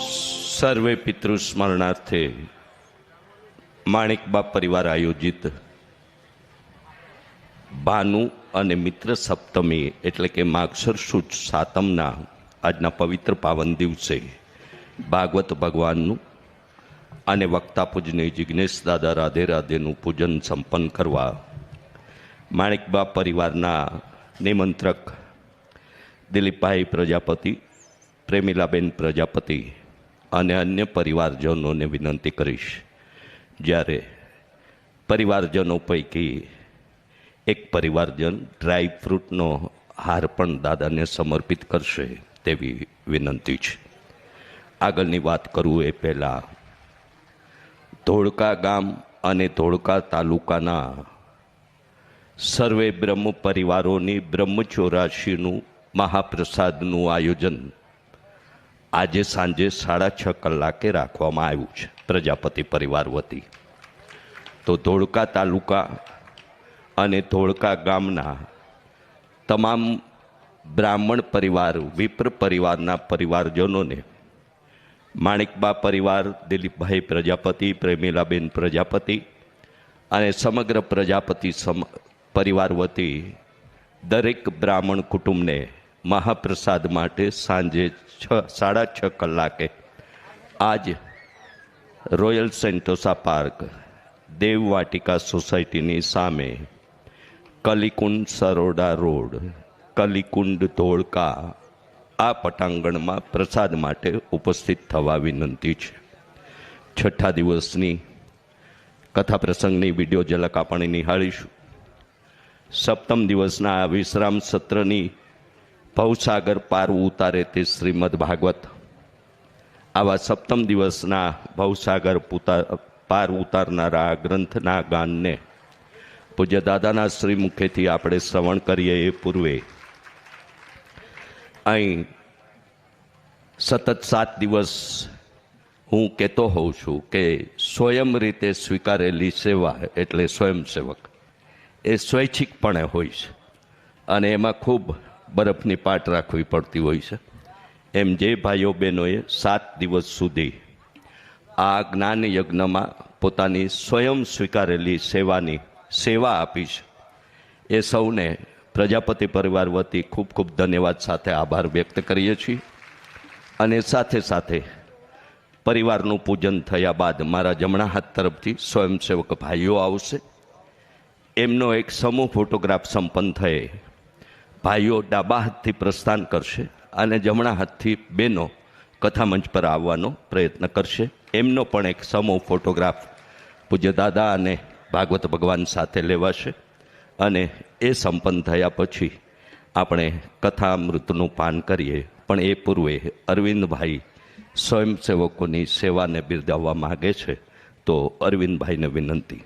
સર્વે પિતૃસ્મરણાર્થે માણેકબા પરિવાર આયોજિત ભાનુ અને મિત્ર સપ્તમી એટલે કે માગસર સુદ સાતમના આજના પવિત્ર પાવન દિવસે ભાગવત ભગવાનનું અને વક્તા પૂજનીય જિજ્ઞેશ દાદા રાધે રાધેનું પૂજન સંપન્ન કરવા માણેકબા પરિવારના નિમંત્રક દિલીપભાઈ પ્રજાપતિ, પ્રેમીલાબેન પ્રજાપતિ અને અન્ય પરિવારજનોને વિનંતી કરીશ. જ્યારે પરિવારજનો પૈકી એક પરિવારજન ડ્રાય ફ્રૂટનો હાર પણ દાદાને સમર્પિત કરશે તેવી વિનંતી છે. આગળની વાત કરું એ પહેલાં ધોળકા ગામ અને ધોળકા તાલુકાના સર્વે બ્રહ્મ પરિવારોની બ્રહ્મચોરાશીનું મહાપ્રસાદનું આયોજન આજે સાંજે 6:30 કલાકે રાખવામાં આવ્યું છે પ્રજાપતિ પરિવાર વતી. તો ધોળકા તાલુકા અને ધોળકા ગામના તમામ બ્રાહ્મણ પરિવાર, વિપ્ર પરિવારના પરિવારજનોને માણેકબા પરિવાર, દિલીપભાઈ પ્રજાપતિ, પ્રેમીલાબેન પ્રજાપતિ અને સમગ્ર પ્રજાપતિ પરિવાર વતી દરેક બ્રાહ્મણ કુટુંબને મહાપ્રસાદ માટે સાંજે 6:30 કલાકે આજ રોયલ સેન્ટોસા પાર્ક, દેવવાટિકા સોસાયટીની સામે કલીકુંડ સરોડા રોડ, કલીકુંડ ધોળકા આ પટાંગણમાં પ્રસાદ માટે ઉપસ્થિત થવા વિનંતી છે. 6ઠ્ઠા દિવસની કથા પ્રસંગની વિડીયો ઝલક આપણે નિહાળીશું. સપ્તમ દિવસના આ વિશ્રામ સત્રની ભવસાગર પાર ઉતારે તે શ્રીમદ ભાગવત. આવા સપ્તમ દિવસના ભવસાગર પાર ઉતારનારા આ ગ્રંથના ગાનને પૂજ્ય દાદાના શ્રી મુખેથી આપણે શ્રવણ કરીએ એ પૂર્વે અહીં સતત 7 દિવસ હું કહેતો હોઉં છું કે સ્વયં રીતે સ્વીકારેલી સેવા એટલે સ્વયંસેવક એ સ્વૈચ્છિકપણે હોય છે અને એમાં ખૂબ બરફની પાટ રાખવી પડતી હોય છે. એમ જે ભાઈઓ બહેનોએ 7 દિવસ સુધી આ જ્ઞાન યજ્ઞમાં પોતાની સ્વયં સ્વીકારેલી સેવા આપી છે એ સૌને પ્રજાપતિ પરિવાર વતી ખૂબ ખૂબ ધન્યવાદ સાથે આભાર વ્યક્ત કરીએ છીએ. અને સાથે સાથે પરિવારનું પૂજન થયા બાદ મારા જમણા હાથ તરફથી સ્વયંસેવક ભાઈઓ આવશે. એમનો એક સમૂહ ફોટોગ્રાફ સંપન્ન થયે ભાઈઓ ડાબા હાથથી પ્રસ્થાન કરશે અને જમણા હાથથી બહેનો કથામંચ પર આવવાનો પ્રયત્ન કરશે. એમનો પણ એક સમૂહ ફોટોગ્રાફ પૂજ્ય દાદા અને ભાગવત ભગવાન સાથે લેવાશે અને એ સંપન્ન થયા પછી આપણે કથામૃતનું પાન કરીએ. પણ એ પૂર્વે અરવિંદભાઈ સ્વયંસેવકોની સેવાને બિરદાવવા માગે છે, તો અરવિંદભાઈને વિનંતી.